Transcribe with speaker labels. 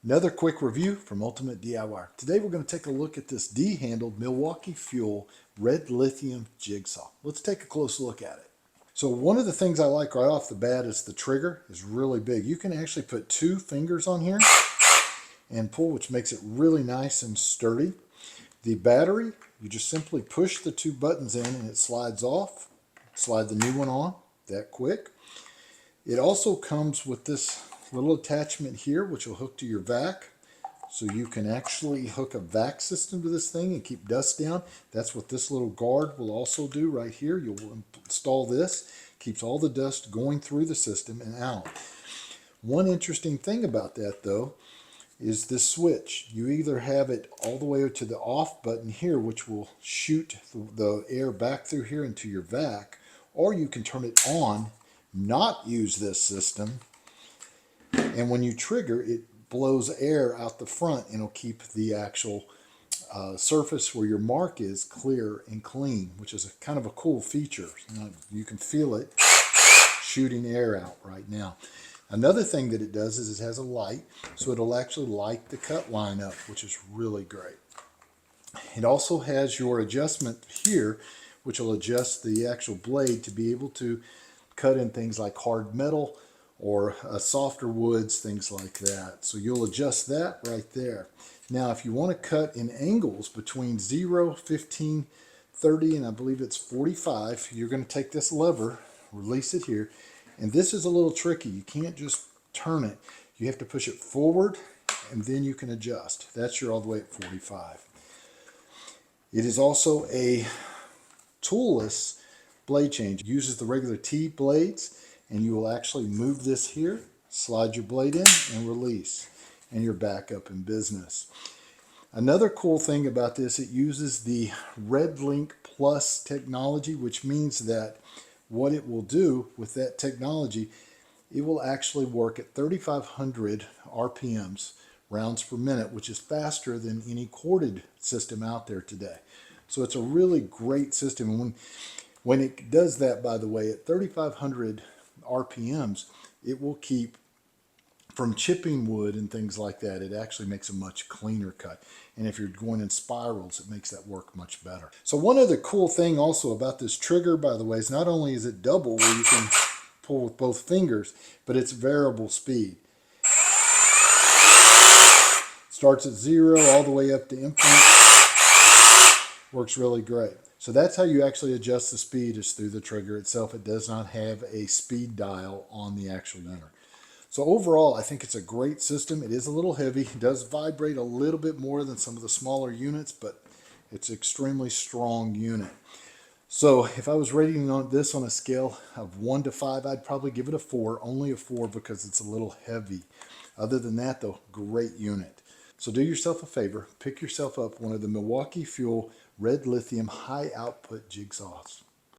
Speaker 1: Another quick review from Ultimate DIY. Today we're going to take a look at this D-handled Milwaukee Fuel red lithium jigsaw. Let's take a close look at it. So one of the things I like right off the bat is the trigger is really big. You can actually put 2 fingers on here and pull, which makes it really nice and sturdy. The battery, you just simply push the 2 buttons in and it slides off. Slide the new one on that quick. It also comes with this little attachment here which will hook to your vac, so you can actually hook a vac system to this thing and keep dust down. That's what this little guard will also do right here. You'll install this, keeps all the dust going through the system and out. One interesting thing about that though is this switch. You either have it all the way to the off button here, which will shoot the air back through here into your vac, or you can turn it on, not use this system, and when you trigger, it blows air out the front and it'll keep the actual surface where your mark is clear and clean, which is kind of a cool feature. You can feel it shooting air out right now. Another thing that it does is it has a light, so it'll actually light the cut line up, which is really great. It also has your adjustment here, which will adjust the actual blade to be able to cut in things like hard metal or softer woods, things like that. So you'll adjust that right there. Now, if you want to cut in angles between 0, 15, 30, and I believe it's 45, you're going to take this lever, release it here, and this is a little tricky. You can't just turn it. You have to push it forward, and then you can adjust. That's your all the way at 45. It is also a toolless blade change. It uses the regular T blades, and you will actually move this here, slide your blade in, and release, and you're back up in business. Another cool thing about this, it uses the REDLINK Plus technology, which means that what it will do with that technology, it will actually work at 3,500 RPMs, rounds per minute, which is faster than any corded system out there today. So it's a really great system. And when it does that, by the way, at 3,500 RPMs, it will keep from chipping wood and things like that. It actually makes a much cleaner cut. And if you're going in spirals, it makes that work much better. So one other cool thing also about this trigger, by the way, is not only is it double where you can pull with both fingers, but it's variable speed. Starts at 0 all the way up to infinite. Works really great. So that's how you actually adjust the speed, is through the trigger itself. It does not have a speed dial on the actual unit. So overall, I think it's a great system. It is a little heavy. It does vibrate a little bit more than some of the smaller units, but it's an extremely strong unit. So if I was rating this on a scale of 1 to 5, I'd probably give it a 4, only a 4 because it's a little heavy. Other than that though, great unit. So do yourself a favor, pick yourself up one of the Milwaukee Fuel red lithium high output jigsaws.